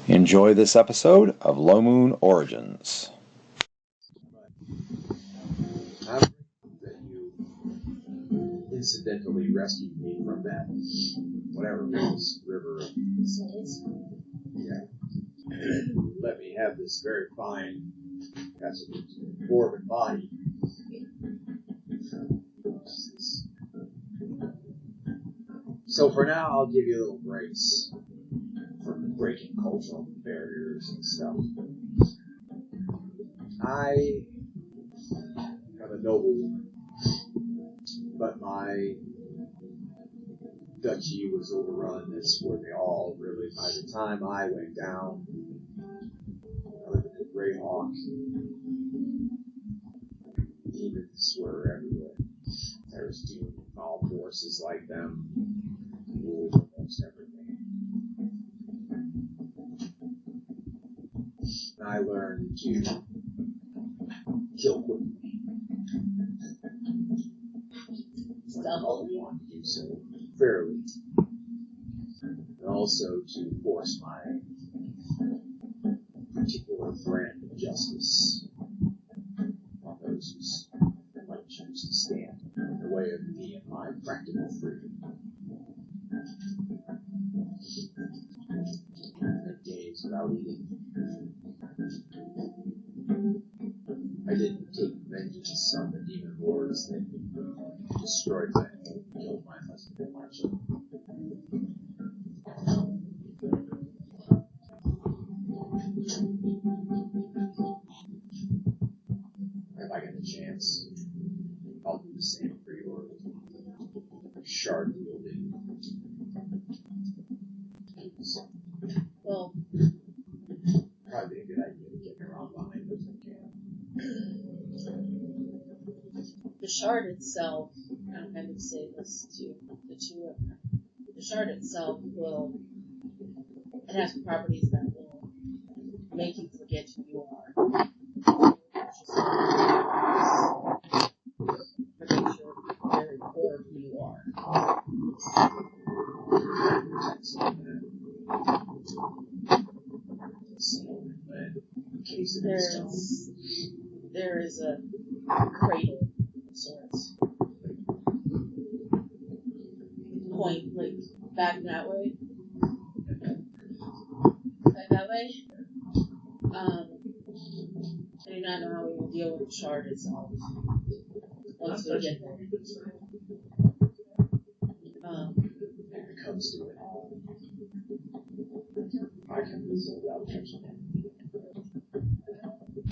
Enjoy this episode of Low Moon Origins. I'm grateful that you incidentally rescued me from that, whatever it was, river. Yeah. Let me have this very fine, dwarven body. So for now, I'll give you a little grace for breaking cultural barriers and stuff. I am a noble woman, but my duchy was overrun. That's where they all really, by the time I went down, I lived in the Greyhawk. Demons were everywhere. There was demon all forces like them, ruled almost everything. And I learned to kill quickly. I want to do so fairly. And also to force my particular brand of justice on those who might choose to stand in the way of me and my practical freedom. And days without eating. I didn't take vengeance on the demon lords that destroyed my home, killed my husband and my children. If I get the chance, I'll do the same for your shard wielding. Well, Probably a good idea to get around behind those if I can. the shard itself, I'm going to say this to the two of them. The shard itself it has properties that will make you forget who you are. But make sure you're very core of who you are. There is a cradle of sorts. Point, like, back that way. Back that way. I do not know how we will deal with the shard itself. Once we get there. If it comes to it, I can visit without touching it.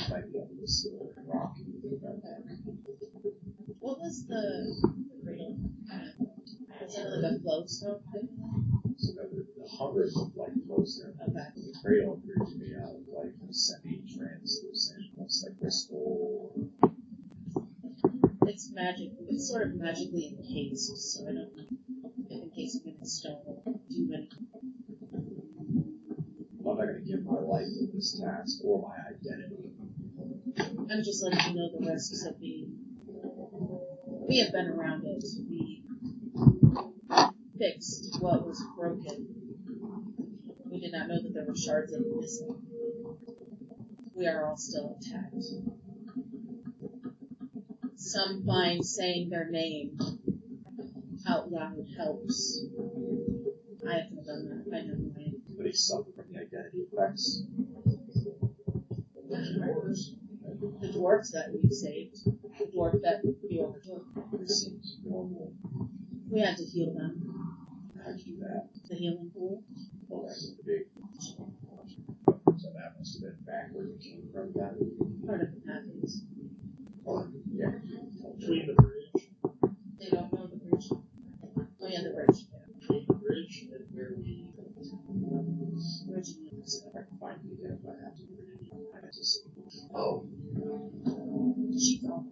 Might be able to see a rock and think about that. What was the cradle? Was that like a flowstone? So the hunger looked like flowstone. Okay. The cradle appeared to be out of like semi-translucent, almost like crystal. It's magic. It's sort of magically encased, so I don't know if encasing it in stone will do anything. I'm not going to give my life to this task or my identity. I'm just letting you know the risks of the. We have been around it. We fixed what was broken. We did not know that there were shards of it missing. We are all still intact. Some find saying their name out loud helps. I haven't done that. I know who I am. But he suffered from the identity effects. The dwarves that we saved. The dwarf that we overtook. They seemed normal. We had to heal them. How'd you do that? The healing pool. Well, that's big. So that must have been back where you came from, then. Part of the pathways. Oh, yeah. Between the bridge. They don't know the bridge. Oh yeah, the bridge. Between the bridge and where we. Bridge. If I can find it again, if I have to read it, I have to see. Oh. She's all.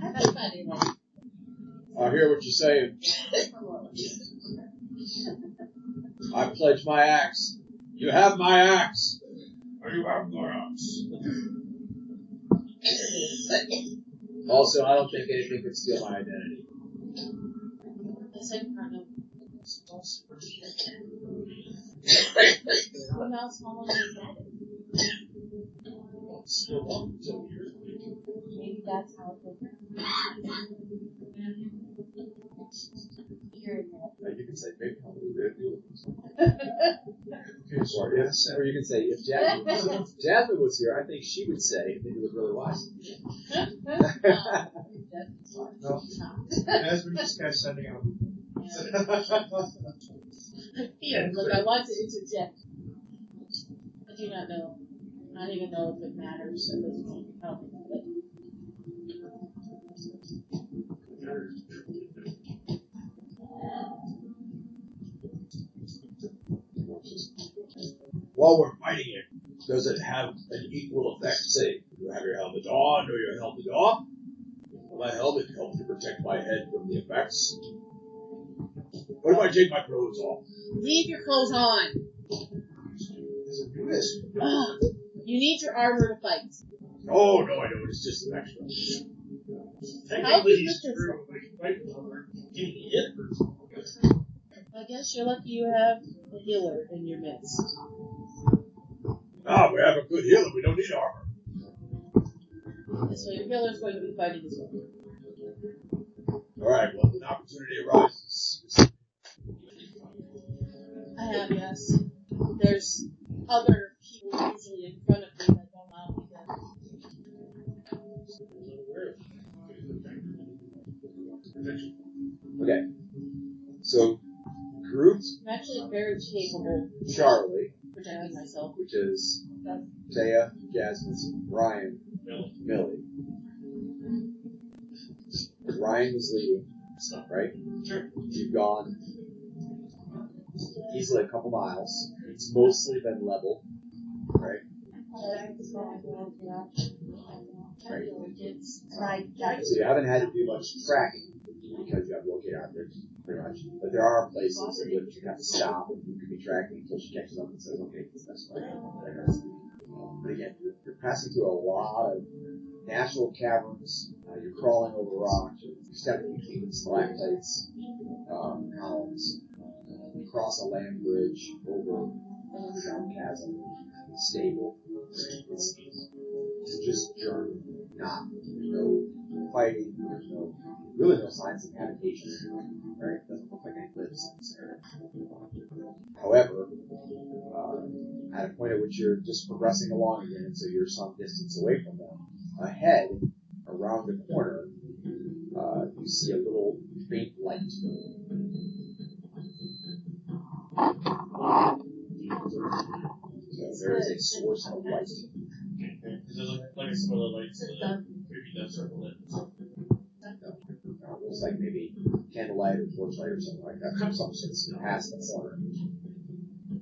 That's funny, like. I hear what you're saying. I pledge my axe. You have my axe. You have my axe. Also, I don't think anything could steal my identity. The same kind of Who knows how long they've had it? Still walking until years. Maybe that's how it goes. Hearing that. You can say, maybe how we did do Okay, so Or you can say, if Jasmine was here, I think she would say, I think it was really wise. no. Jasmine just kept sending out. Yeah, look, I want to interject. I do not know. I don't even know if it matters at this point. While we're fighting it, does it have an equal effect? Say, you have your helmet on, or your helmet off? My helmet helps to protect my head from the effects. What if I take my clothes off? Leave your clothes on. Does it do this? You need your armor to fight. Oh, no, I don't. It's just an extra. Technically, you he's put this true. Like, fighting over getting hit hurts. I guess you're lucky you have a healer in your midst. We have a good healer. We don't need armor. So your healer's going to be fighting as well. All right, well, when opportunity arises. I have, yes. There's other people usually in front of me that don't allow me to. Okay. So, Groot, I'm actually very capable Charlie, of protecting myself. which is Taya, Jasmine, Ryan, Millie. Ryan was leading, right? Sure. You've gone easily a couple miles. It's mostly been level, right? Right. So you haven't had to do much tracking because you have locator objects, pretty much. But there are places in which you have to stop and you can be tracking until she catches up and says, okay, that's right. But again, you're passing through a lot of natural caverns. You're crawling over rocks. You're stepping between stalactites, columns. You cross a land bridge over a down chasm, stable. It's just journey, there's no fighting, there's really no signs of habitation, right? It doesn't look like any lives in this area. However, at a point at which you're just progressing along again, and so you're some distance away from them, ahead, around the corner, you see a little faint light. So there is a source of light. Is it like a similar light to the creepy death circle lit? It looks like maybe candlelight or torchlight or something like that. Something that's past the corner.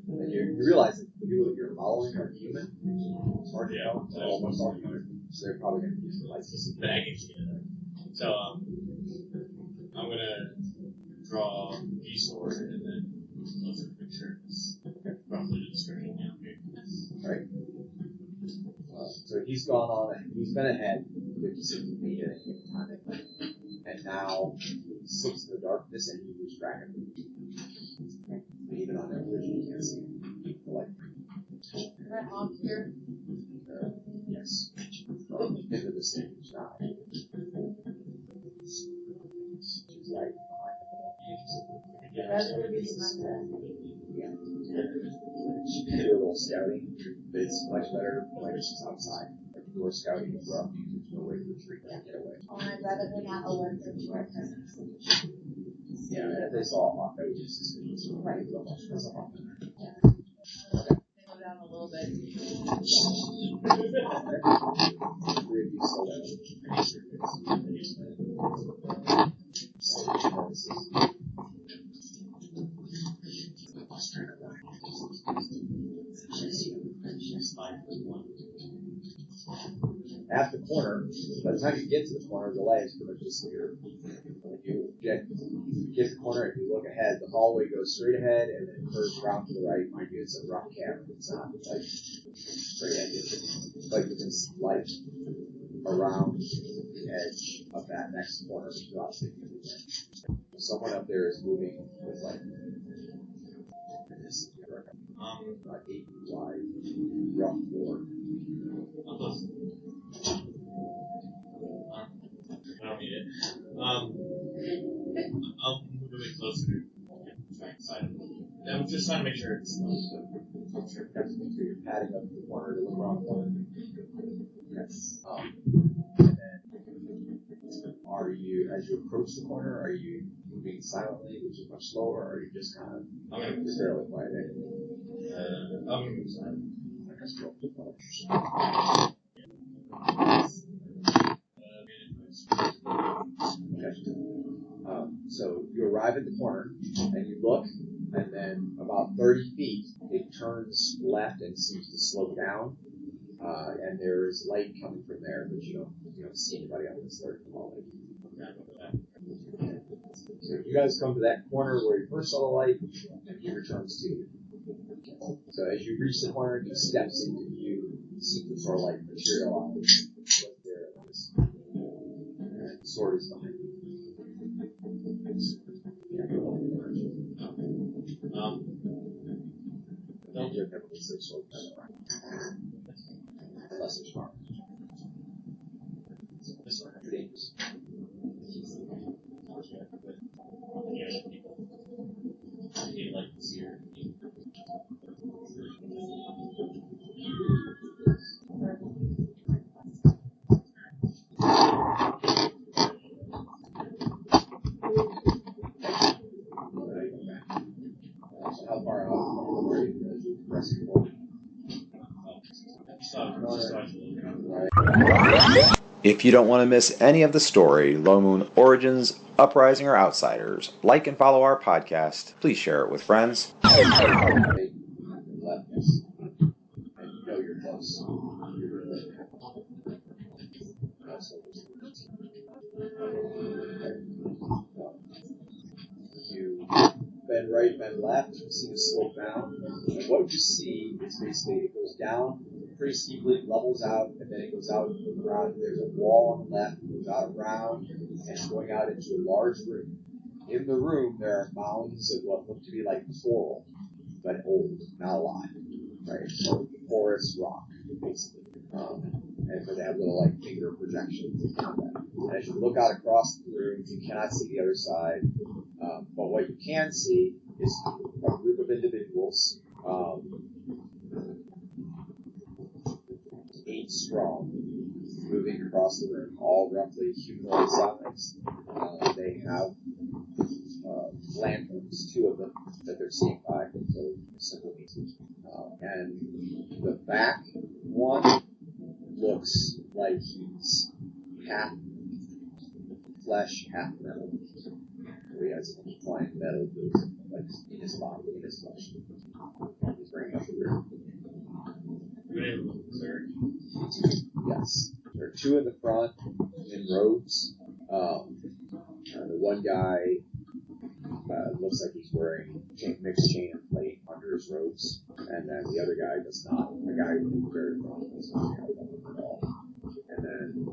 And you realize that the people that you're following are human. It's hard to tell. They're almost all human. So they're probably going to use the lights to see. But I can see it. So, I'm going to draw a sword and then look at the picture. It's roughly the description down here. Right. So he's gone on, he's been ahead 50, 60 feet at any given time. And now he slips in the darkness and he moves rapidly. Even on that vision, you can't see the light. Right off here. Yes. Into the stage now. She's right behind. Yeah. She can do a little scouting, but it's much better when she's outside. Like if you were scouting in rough, there's no way to retreat and get away. Oh, I'd rather than not alert them to our presence. Yeah, and if they saw a hawk, that would be suspicious. Right. There's a hawk. Slow down a little bit. Three of you slow down. At the corner, by the time you get to the corner, the light is pretty much disappeared. When you get to the corner, if you look ahead, the hallway goes straight ahead and then curves around to the right. Mind you, it's a rough cavern. It's not like straight ahead. But you can see light around the edge of that next corner, which is about 50 feet. Someone up there is moving with like this is Um, 8 feet wide, rough floor. I'll close. I don't need it. I'll move a bit closer to try and side of it. I'm just trying to make sure it's not. So you're padding up the corner to look around the corner. Yes. And then, are you, as you approach the corner, are you moving silently, which is much slower, or are you just kind of fairly quiet? I'm going to move silent. So you arrive at the corner, and you look, and then about 30 feet, it turns left and seems to slow down, and there is light coming from there, but you don't see anybody on this third floor. So you guys come to that corner where you first saw the light, and he returns to you. So as you reach the corner, he steps into view, you see the sort of like materialize right there, and the sword is behind you. Don't give never been so sword unless it's smart. This one, 100 acres. Like this here. How far out are you pressing forward? If you don't want to miss any of the story, Low Moon Origins, Uprising, or Outsiders, like and follow our podcast. Please share it with friends. And you know you're close. You bend right, bend left, you see the slope down. And what you see is basically it goes down pretty steeply, levels out, and then it goes out around. There's a wall on the left, it goes out around, and it's going out into a large room. In the room, there are mounds of what look to be like coral, but old, not alive. Right? So forest rock, basically. And they have little like finger projections. And as you look out across the room, you cannot see the other side. But what you can see is a group of individuals, 8 strong, moving across the room, all roughly humanoid size. They have lanterns, 2 of them, that they're seeing by, so simple means. And the back one looks like he's half flesh, half metal. So he has a flying metal boots, like in his body, in his flesh. He's bringing up the rear. Yes. There are 2 in the front in robes. The one guy looks like he's wearing mixed chain and plate under his robes, and then the other guy does not. The guy in the very front does not have one at all. And then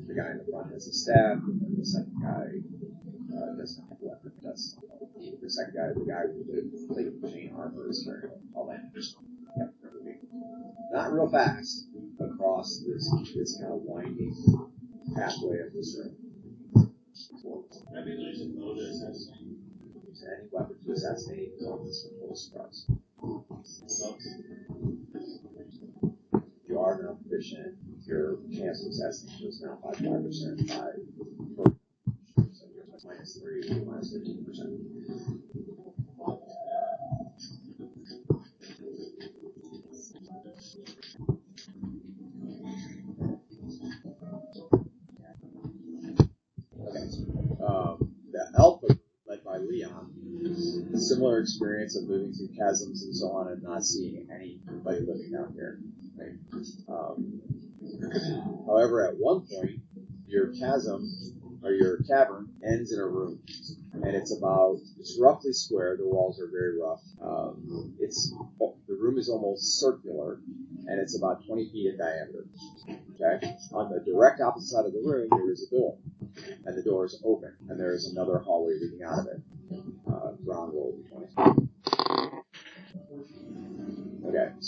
the guy in the front has a staff, and the second guy does not have a weapon. That's the second guy, the guy with the plate and chain armor is wearing a lantern. Yep, not real fast across this kind of winding pathway of this room. Any weapon to assassinate is on this full surprise. You are now proficient. Your chance of assassination is now 5% by so you're -3, -15%. Okay. The Alpha, led by Leon, similar experience of moving through chasms and so on and not seeing anybody living down here. Right? However, at one point, your chasm or your cavern ends in a room, and it's roughly square. The walls are very rough. The room is almost circular, and it's about 20 feet in diameter. Okay, on the direct opposite side of the room, there is a door, and the door is open, and there is another hallway leading out of it. Ground roll 20.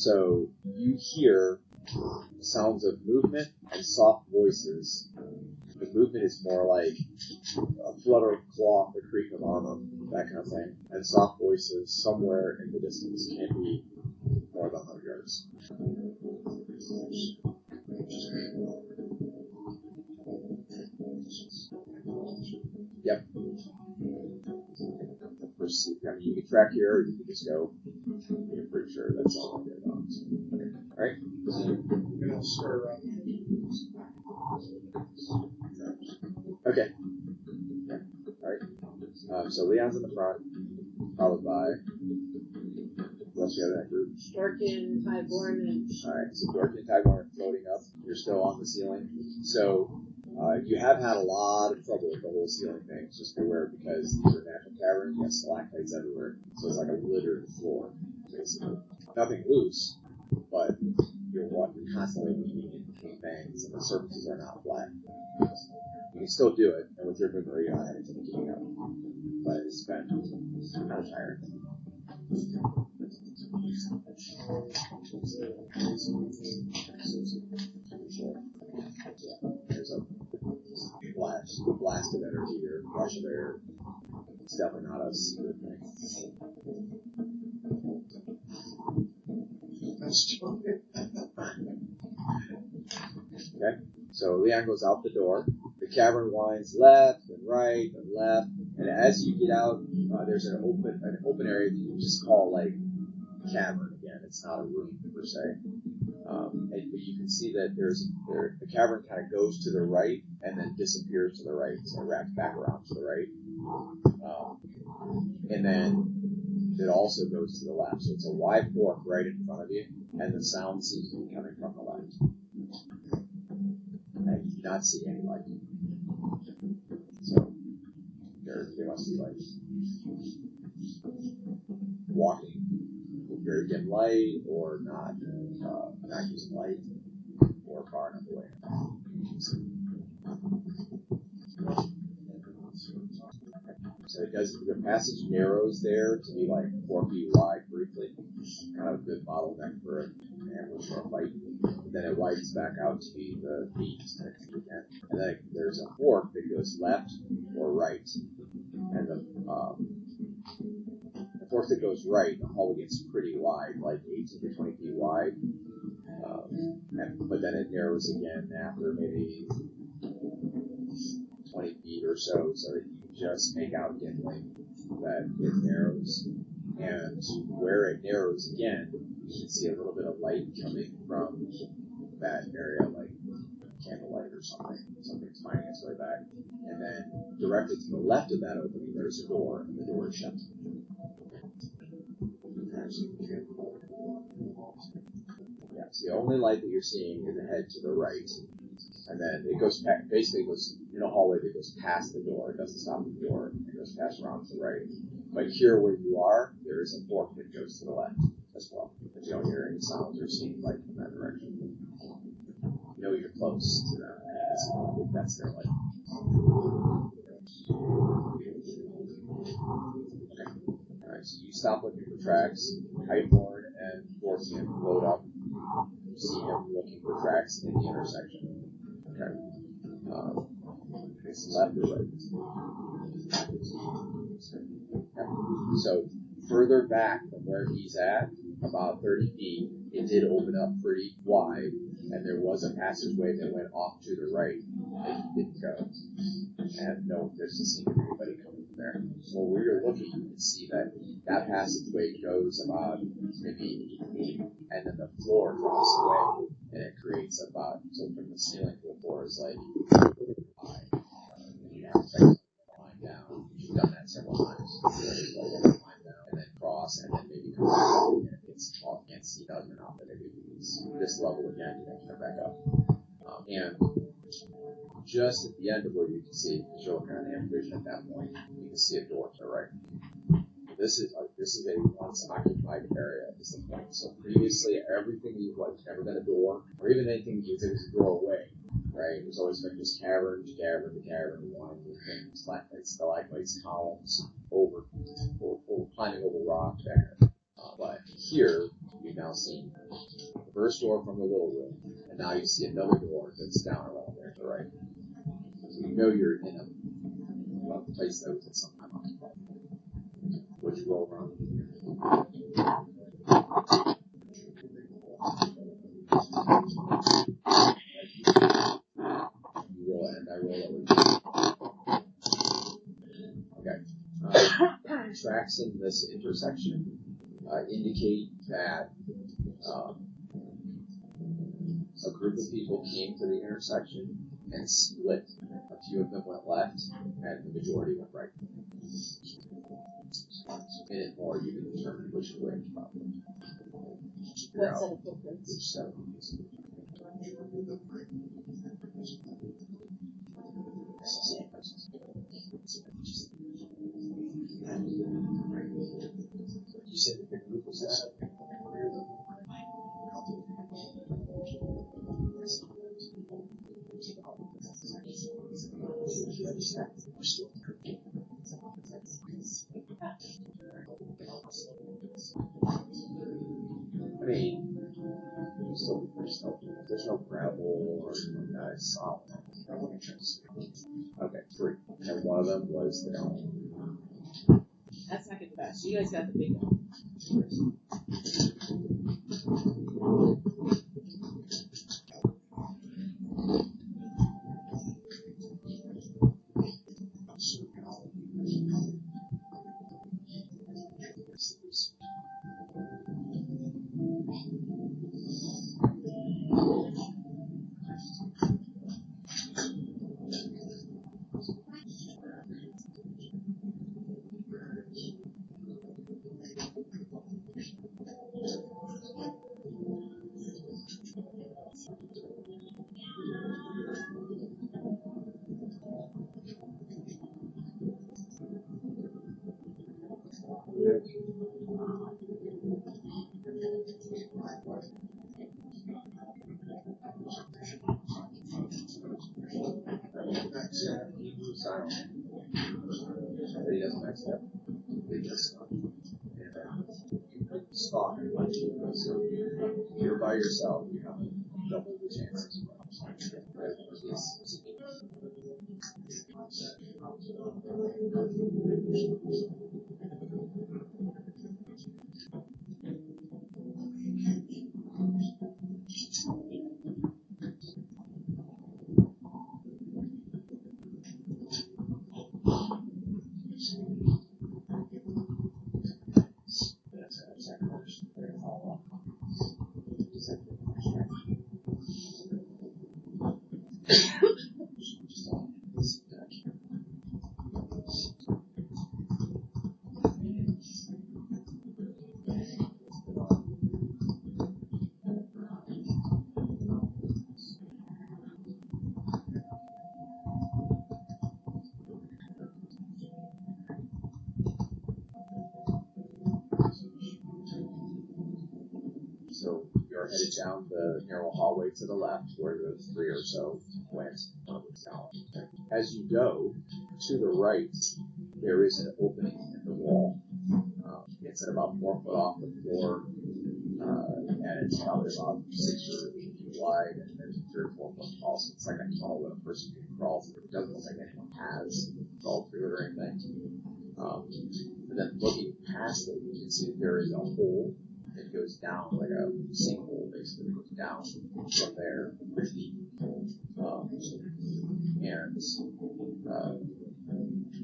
So you hear sounds of movement and soft voices. The movement is more like a flutter of cloth, a creak of armor, that kind of thing. And soft voices somewhere in the distance, can't be more than 100 yards. Yep. I mean, you can track here, or you can just go. I'm pretty sure that's all I did about it. Alright? I'm going to stir around. Okay. Alright. So Leon's in the front, followed by who else you have in that group? Dorkin, Tyborn, and Alright, so Dorkin and Tyborn are floating up. You're still on the ceiling. So you have had a lot of trouble with the whole ceiling thing, just beware, because these are natural caverns, you have stalactites everywhere. So it's like a littered floor, basically. Nothing loose, but you're constantly weaving in between things, and the surfaces are not flat. You can still do it, and with your movement, you're not having to keep up. But it's been kind of tiring. There's a blast of energy or rush of air. It's definitely not a secret thing. Okay, so Leon goes out the door. The cavern winds left and right and left, and as you get out, there's an open area that you can just call like cavern again. It's not a room per se. But you can see that the cavern kind of goes to the right and then disappears to the right, so it wraps back around to the right. And then it also goes to the left. So it's a wide fork right in front of you, and the sound seems to be coming from the left. And you do not see any light. So there must be light. Walking with very dim light, or not using light, or far enough away. So it does. The passage narrows there to be like 4 feet wide briefly, kind of a good bottleneck for an ambush or a fight. And then it widens back out to be the beams next to the end. And then there's a fork that goes left or right, and the fork that goes right, the hallway gets pretty wide, like 18 to 20 feet wide. But then it narrows again after maybe 20 feet or so that you just make out dimly that it narrows. And where it narrows again, you can see a little bit of light coming from that area, like candlelight or something. Something's finding its way back. And then directly to the left of that opening, there's a door, and the door is shut. Yeah, so the only light that you're seeing is ahead to the right. And then it goes basically goes in a hallway that goes past the door. It doesn't stop at the door. It goes past around to the right. But here where you are, there is a fork that goes to the left as well. But you don't hear any sounds or see light from that direction. You know you're close to that. That's their light. Okay. Alright, so you stop looking for tracks. Highborn and Dorkin load up. You see him looking for tracks in the intersection. Okay. It's left or right. Okay. So further back from where he's at, about 30 feet, it did open up pretty wide, and there was a passageway that went off to the right that he didn't go. And no, there doesn't seem to be anybody coming from there. So where you're looking, you can see that passageway goes about maybe 8 feet, and then the floor drops away, and it creates about, so from the ceiling to the floor is like high. You have to climb down. You've done that several times. Climb down, and then cross, and then maybe come back up again. It's, well, you can't see doesn't enough, but maybe it's this level again, you have to come back up. And just at the end of where you can see, because you're looking at the vision at that point, you can see a door to the right. This is a once occupied area is the point. So previously, everything you've never been a door, or even anything you think was a doorway, right? There's always been just cavern to cavern to cavern, winding things, stalagmites, columns, climbing over rock there. But here, you now see the first door from the little room, and now you see another door that's down around there to the right. So you know you're in a place that was at some time occupied. Which roll wrong? You roll and I roll over. Okay. Tracks in this intersection indicate that a group of people came to the intersection and split. A few of them went left, and the majority went right. In it more, you can determine which way probably. What set of footprints? Which set of footprints. You said that the group was that. I mean, there's no gravel or anything that is solid. Okay, 3. And one of them was the elm. That's not good fast. You guys got the big one. He doesn't accept. They just stop. So you're by yourself, you have double the chances. So you're headed down the narrow hallway to the left, where the 3 or so went. As you go to the right, there is an opening in the wall. It's at about 4 foot off the floor, and it's probably about 6 or 8 feet wide, and there's 3 or 4 foot tall. So it's like a tunnel that a person can crawl through. It doesn't look like anyone has crawled through it or anything. And then looking past it, you can see that there is a hole. It goes down like a sinkhole, basically. It goes down from there, pretty deep.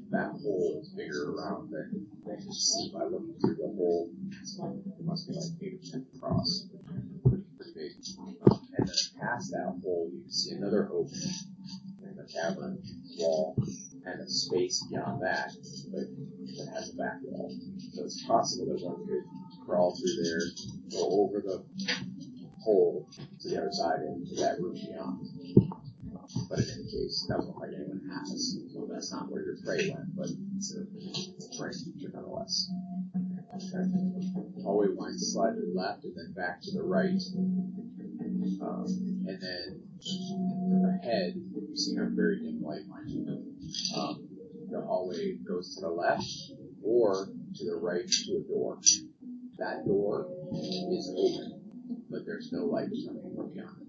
That hole is bigger around than you see by looking through the hole. It must be like 8 or 10 across. Pretty big. And then past that hole, you can see another opening in the cavern wall, and a space beyond that that has a back wall. So it's possible that one could crawl through there, go over the hole to the other side into that room beyond. But in any case, that doesn't look like anyone has. So that's not where your prey went, but it's a prey feature nonetheless. Okay. Hallway winds slightly left and then back to the right. And then ahead, you see a very dim light, mind you. The hallway goes to the left or to the right to a door. That door is open, but there's no light coming from beyond it.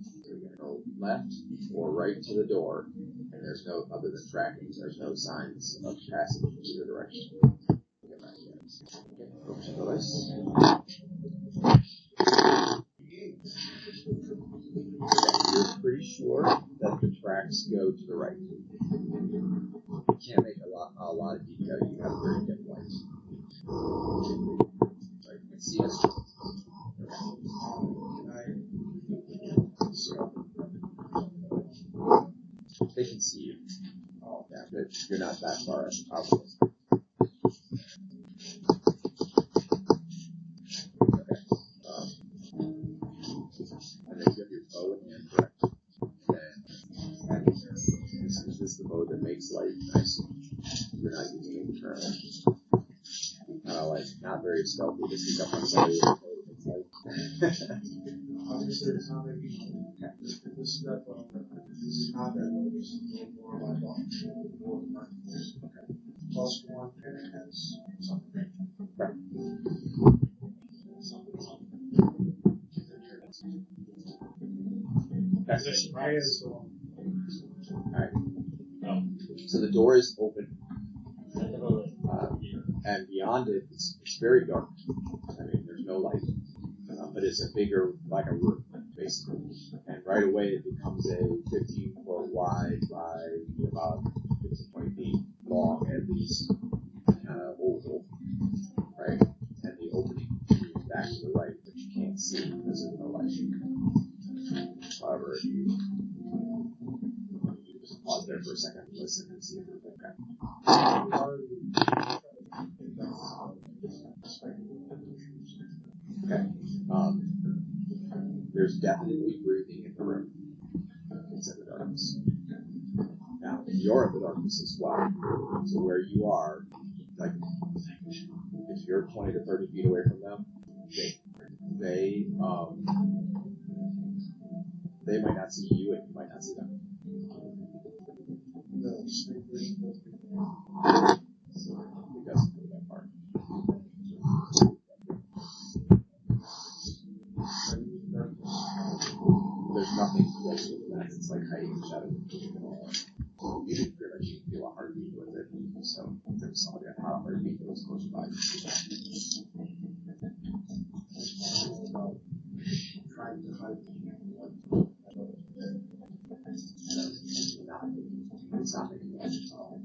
So you're going to go left or right to the door, and there's no, other than trackings, there's no signs of passage in either direction. Get back here. Over to the list. You're pretty sure that the tracks go to the right. You can't make a lot of detail. You have a very dim light. So you can see us. They can see you. Oh, yeah, but you're not that far out. Okay. And then you have your bow in hand, correct? And this is the bow that makes light. Nice. You're not using it currently. Like, not very stealthy to sneak up on somebody with a bow that makes light. Obviously, it's not making this stuff. This is not that low. This is more like plus one, and it has something. Right. That's it. Alright. So the door is open. And beyond it, it's very dark. I mean, there's no light. But it's a bigger, like a room, basically. And right away, it becomes a 15-foot wide by about 15, 20 feet long, at least, kind of oval, right? And the opening is back to the right, but you can't see because of the light. However, if you just pause there for a second and listen and see if it's okay. Okay. There's definitely breathing in the room. It's in the darkness. Now, you're in the darkness as well. So where you are, like, if you're 20 to 30 feet away from them, they might not see you and you might not see them. So it doesn't go that far. There's nothing close to that. It's like hiding in shadow. You can pretty much feel a heartbeat with it. So if there's somebody that had a heartbeat that was close by, you see that. Trying to hide It's not making much at all.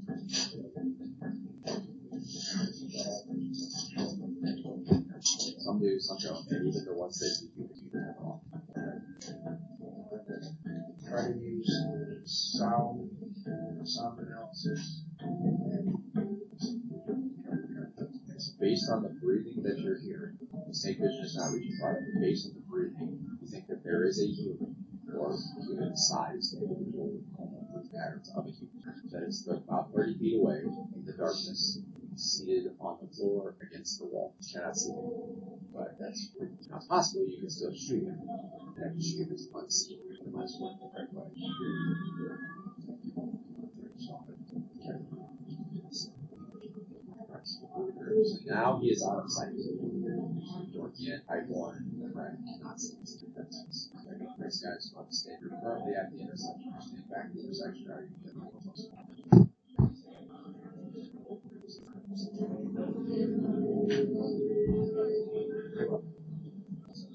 Some do, some don't, and even the ones that do that at all. try to use sound analysis. It's based on the breathing that you're hearing. The snake vision is not reaching far, but based on the breathing, you think that there is a human or human-sized individual with patterns of a human that is about 30 feet away in the darkness, seated on the floor against the wall. You cannot see him, but that's not possible. You can still shoot him. You have to shoot him as unseen. It must work the right way. So now he is out of sight. Door can't hide one, the friend cannot see his defenses. Nice guys want to stay currently at the intersection. Stand back to the intersection. Are you getting close?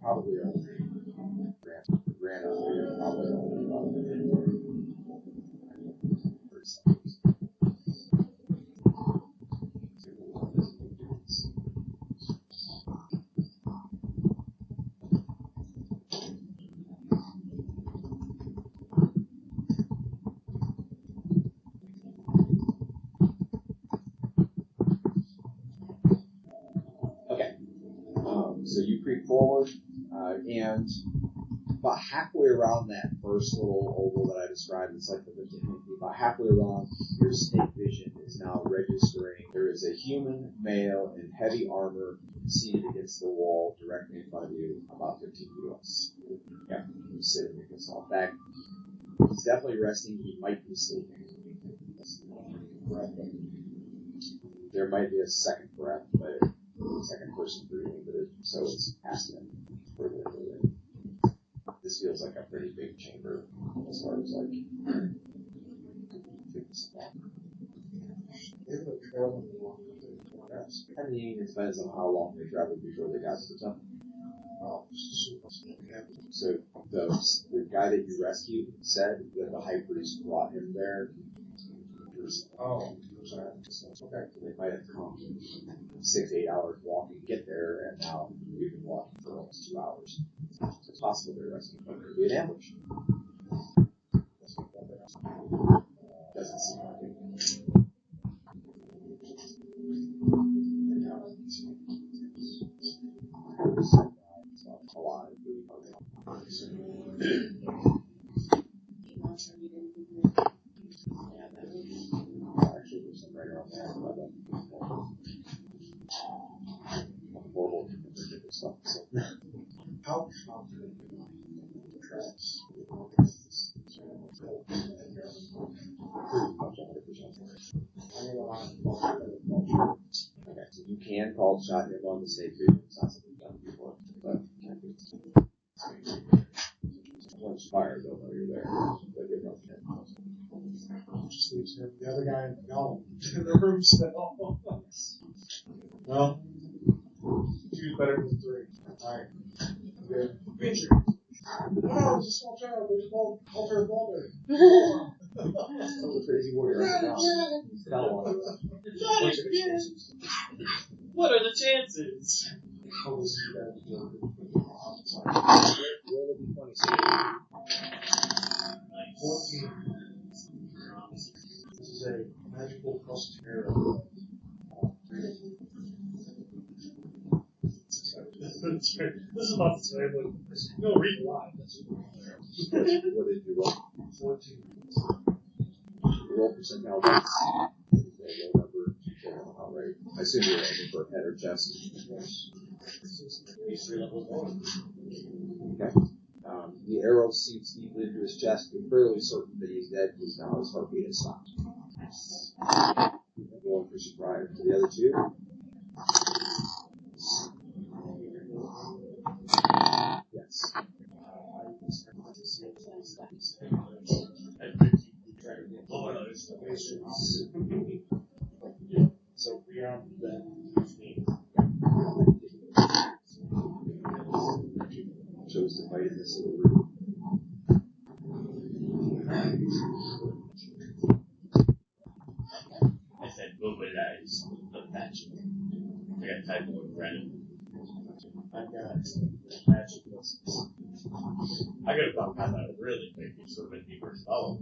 Probably only ran up here, probably only about 30 seconds. Okay, so you creep forward, and about halfway around that first little oval that I described, it's like the 15 feet, about halfway around, your snake vision is now registering. There is a human male in heavy armor seated against the wall directly in front of you, about 15 feet away. Yeah, he's sitting against all back. He's definitely resting. He might be sleeping. breath. There might be a second breath, but second person breathing, but so it's past him further and further. This feels like a pretty big chamber as far as like. They would have traveled along with it. I mean, it depends on how long they traveled before they got to the temple. Oh, So the guy that you rescued said that the high priest brought him there. okay. So they might have come 6 to 8 hours walking to get there, and now we've been walking for almost 2 hours. So it's possible they're rescuing, but it could be an ambush. Doesn't seem like it. Alive. Actually, there's some right around there. Horrible stuff. So. How confident the tracks? Okay, so you can call the shot him on the state too. It's not something you've done before, but once fire, they'll know you're there. They'll get rough. Just leaves him, the other guy gone in the room still. Well, two's better than three. Alright. Good. Creature. Oh, it's a small child. There's an altar of water. So the crazy warrior right now. Tell one. What are the chances? Oh, this is bad. Roll it d20. 14. This is a magical crossed arrow. This is about to say, but no, read live. What did you roll? 14. Roll percentile dice. Low number. Outright. I assume you're aiming for head or chest. He's 3 levels more. Okay. The arrow seeps deeply into his chest. You're fairly certain that he's dead because now his heartbeat has stopped. Going for surprise. To the other two. Yes. So beyond that, Chose to fight in this little room. I said, mobilize the magic. I got type of random. I've got magic lessons. I could have gone past that really quick. You sort of been the first follow.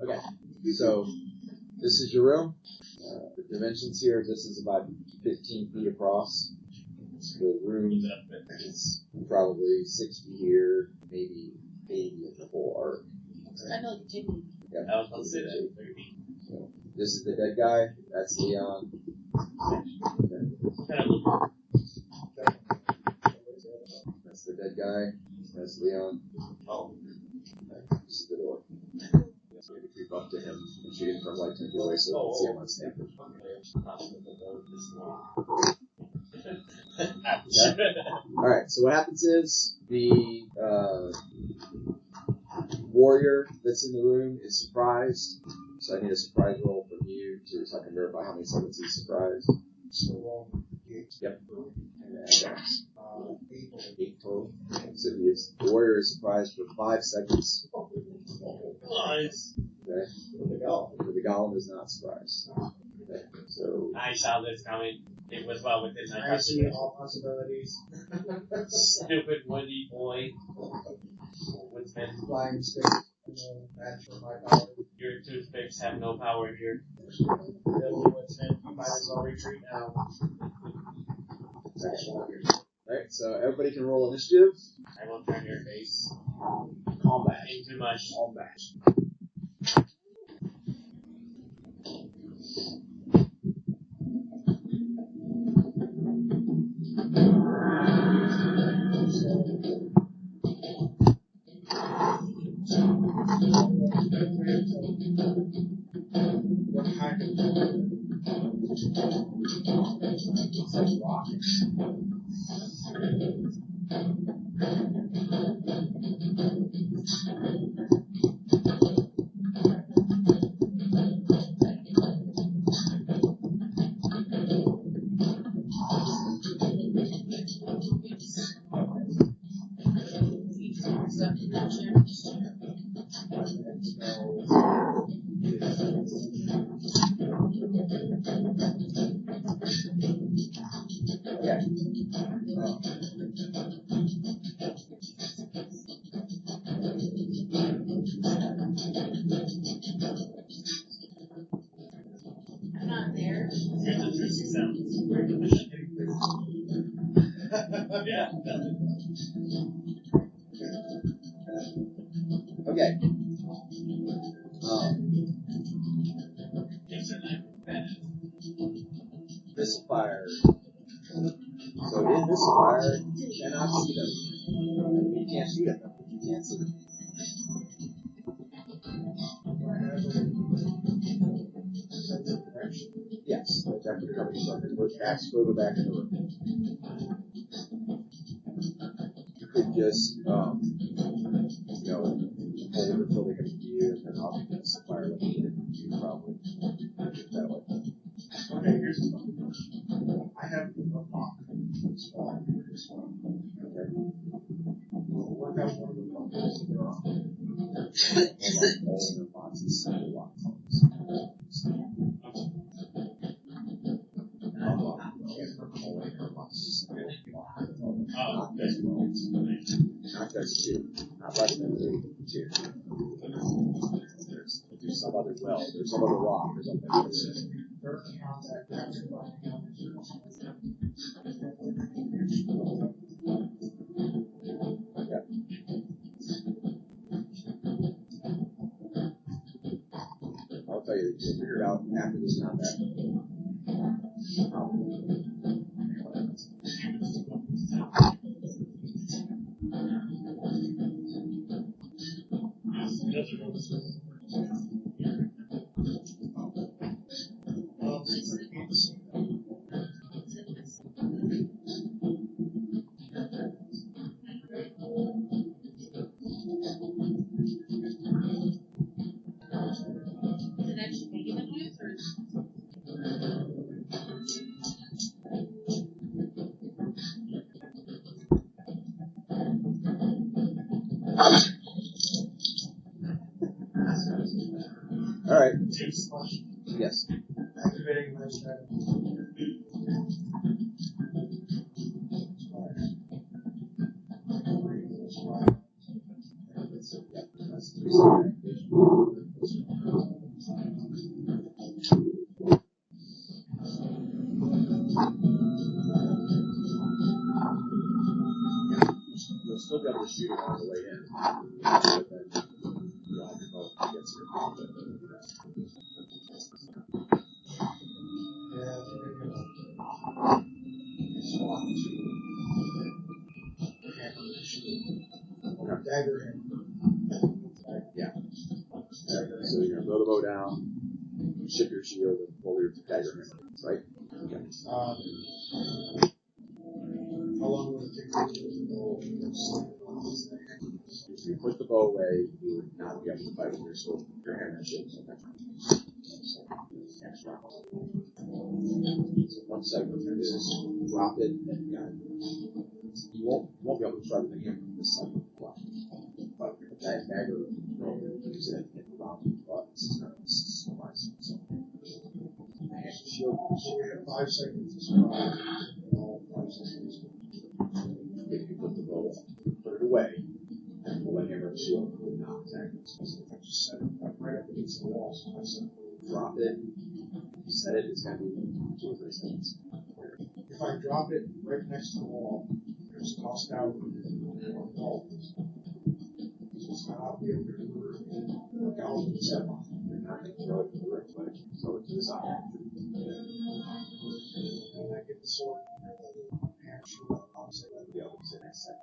Okay. So, this is your room. The dimensions here, this is about 15 feet across. The room is probably 60 here, maybe 80 in the whole arc. I know Jimmy. Yep. I was about to say that. So, this is the dead guy. That's Leon. Kind of look. That's the dead guy. That's Leon. Oh. This is the door. So you creep up to him and shoot him from like 10 feet away so you can see him on stage. Alright, so what happens is the warrior that's in the room is surprised. So I need a surprise roll from you so I can verify how many seconds he's surprised. So, Yep. And then 8 total. So the warrior is surprised for 5 seconds. Nice. Okay. But the golem is not surprised. Okay. So I saw this coming. It was well within my I see all possibilities. Stupid woody boy. Woodsman. Flying stick. Match for my power. Your toothpicks have no power here. Billy Woodsman, you might as well retreat now. alright, so everybody can roll initiative. I will turn your face Combat. into mush. Combat. What kind of it's like rock? Stuff in that chair. Yeah. I'm not there. Here's the interesting sounds. Yeah. Okay. Things are like that. This fire. So in this fire, you cannot see them. You can't shoot at them, but you can't see them. Yes, that's after the company started. Further back in the room. You could just, hold until they get to you, and then I'll get the fire looking and you probably do it that way. Okay, here's the thing. I have a lock. Okay. We'll work out one of the locks that they're on. All in the boxes, single lock phones. Oh, okay. Not those two. Not less than two. There's some other well. There's some other rock or something. Third contact capture by I'll tell you, you'll figure it out after this combat. Is it actually making the noise or? All right. James question. Yes. Activating my strategy. You'll still be able to shoot it on the way in. But then you'll have to go against your profit. Dagger in. Yeah. So you're going to throw the bow down, shift your shield, and pull your dagger in, right? Okay. How long will it take to If you put the bow away, you would not be able to fight with your sword, your hammer and shield. So 1 second is drop it, and you won't be able to try with the hammer this side of the block. But with that dagger, you use it in the round but this is not surprise. So shield. So we have 5 seconds to survive. 5 seconds. If you put the bow, put it away, and pull the hammer and shield, it would not attack it. I just set it up right up against the wall. So I said, Drop it. You set it, it's going to be 2 or 3 seconds. if I drop it right next to the wall, it's tossed out on the wall. It's not out the other gallon and set off. You're not going to throw it to the right way. Throw it to the side. And I get the sword and shoot up. I'll say that. The other say next second.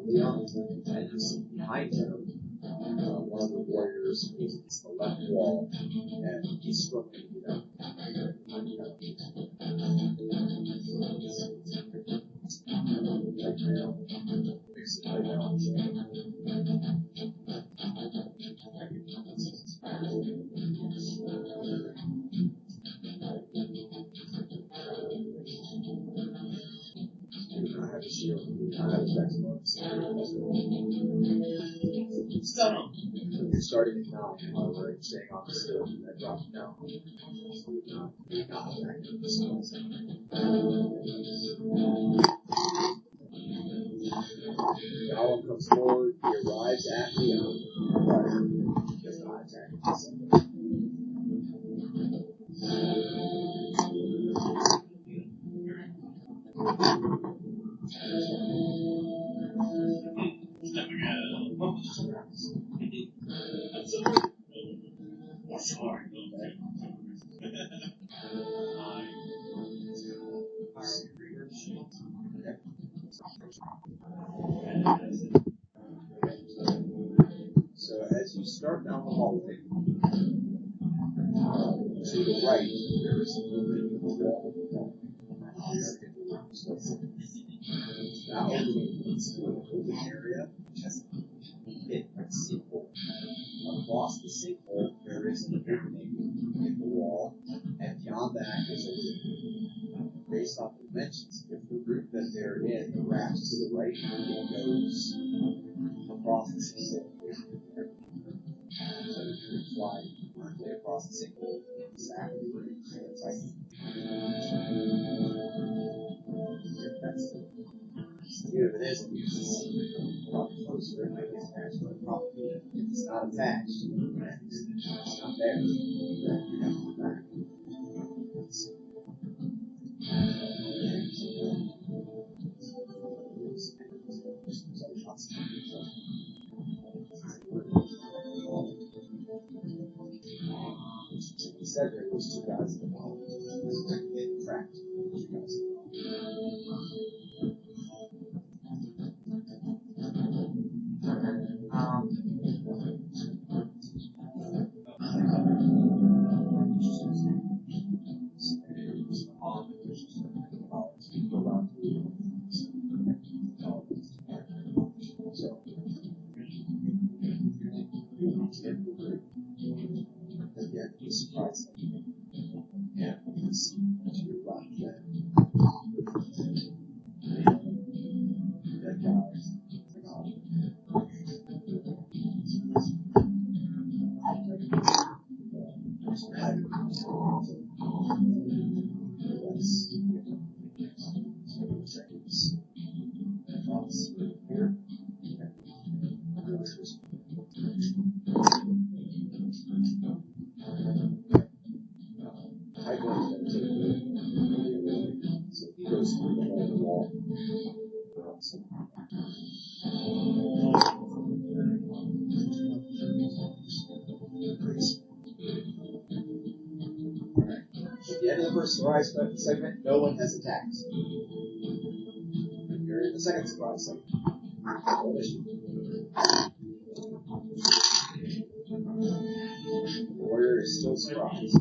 Leon, and you see behind him one of the warriors against the left wall, and he's struggling to get up. Right now, basically right now, I have a shield. I have a flexible. So, You're starting at 9, however, you're staying on the still, and that drops down. So you're not back into the skills. Gollum comes forward, he arrives at Leon. He does not attack him. So as you start down the hallway, to the right, there is an opening in the wall. That opening leads to an open area which has hit a sinkhole. Across the sinkhole, there is an opening in the wall, and beyond that is open. Based off the dimensions, if the route that they're in wraps to the right, it goes across the sinkhole. So you can fly vertically across the sinkhole exactly where you see the fight. That's the it is, it's probably closer, it might be attached, but probably if it's not attached, it's not there, then you have to go back. He said there was 2 guys in the wall. It tracked 2 guys in the wall. So, again, he surprised them. And you see to your left that guy. So he goes through the wall. At the end of the first surprise segment, no one has attacked. You're in the second surprise segment. The warrior is still surprised.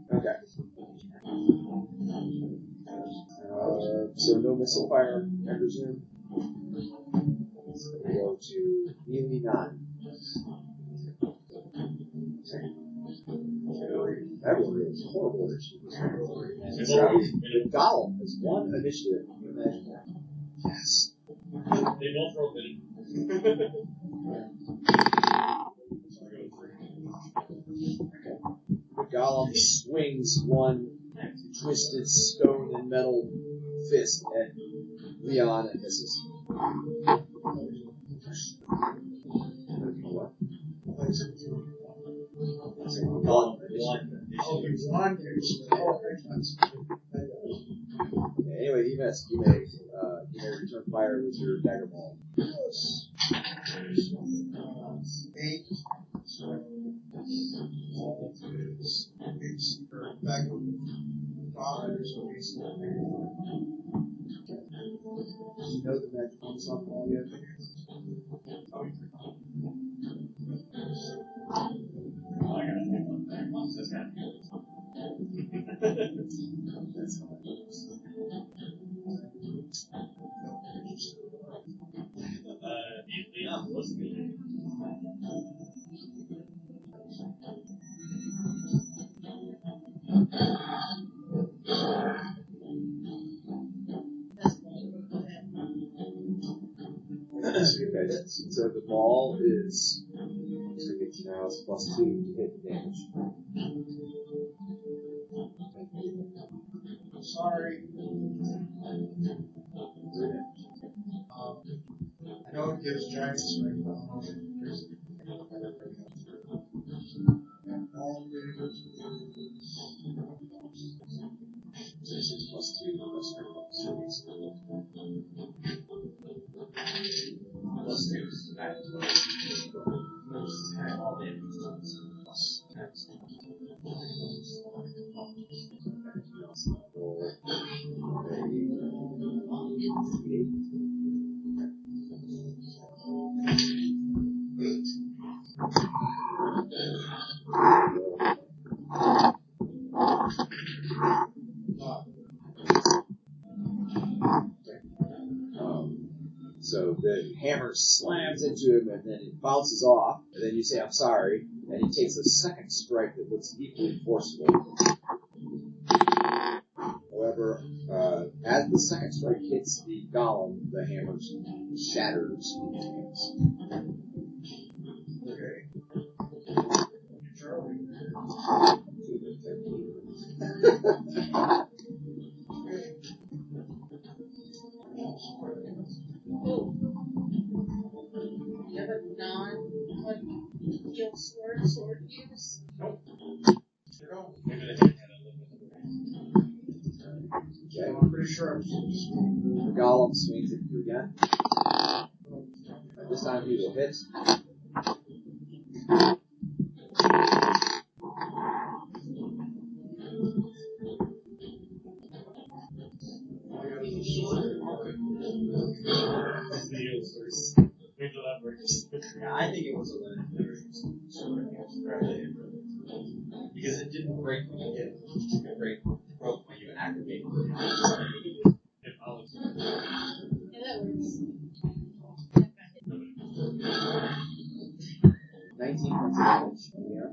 Okay. So no missile fire, I presume. We go to Neely 9. That one is horrible. The Golem has one initiative. Can you imagine that? Yes. They both roll good. The Golem swings one twisted stone and metal fist at Leon and misses. What? Golem Anyway, he missed. You may return fire with your dagger ball. 8. Back of 5, so he's Do you know the magic on softball yet? That's how it works. Leon was good. Okay, so the ball is now it's +2 to hit the damage. sorry. I know it gives giant strength, but I don't know if it gives all This is +2 plus +2. +2 is attack. Most attack all damage plus attack. So the hammer slams into him and then it bounces off, and then you say, I'm sorry, and he takes a second strike that looks equally forceful. However, as the second strike hits the golem, the hammer shatters in his hands. Okay. You have a non-heal sword use? Nope. No. Maybe they had a little bit of Okay. I'm pretty sure I'm just The golem swings at you again. This time he will hit. Yeah, I think it was a limited because it didn't break when you hit it. It broke when you activate it. Yeah, that works. 19 points of damage. Yeah.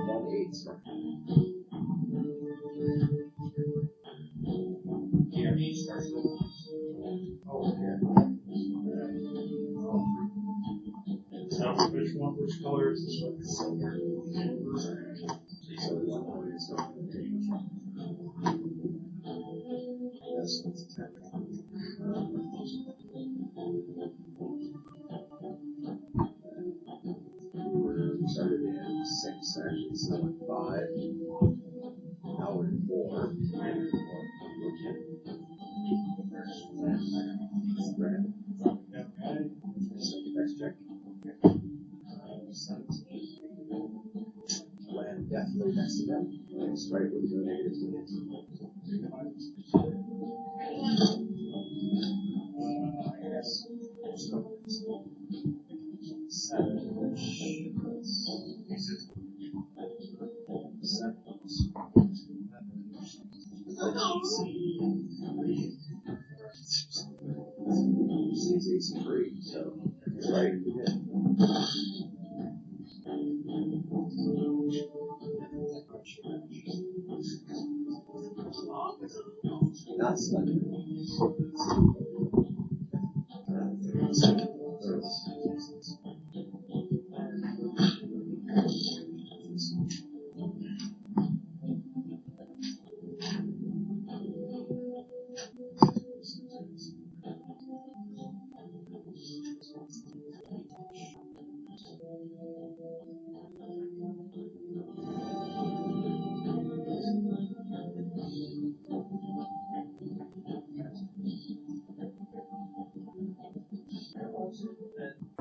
1/8 struck. Yeah, each starts with Oh, yeah. So which color is this one? Silver. So 1 point is going to damage. Yes, that's 10. We started in 6, actually, so 5. Now we're in 4. Next check. Land definitely next to them. Strike with no negative to hit. Yes. 7, which 7. She's AC free, so Right. Not slender.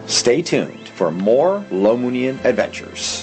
Stay tuned for more Lomunian adventures.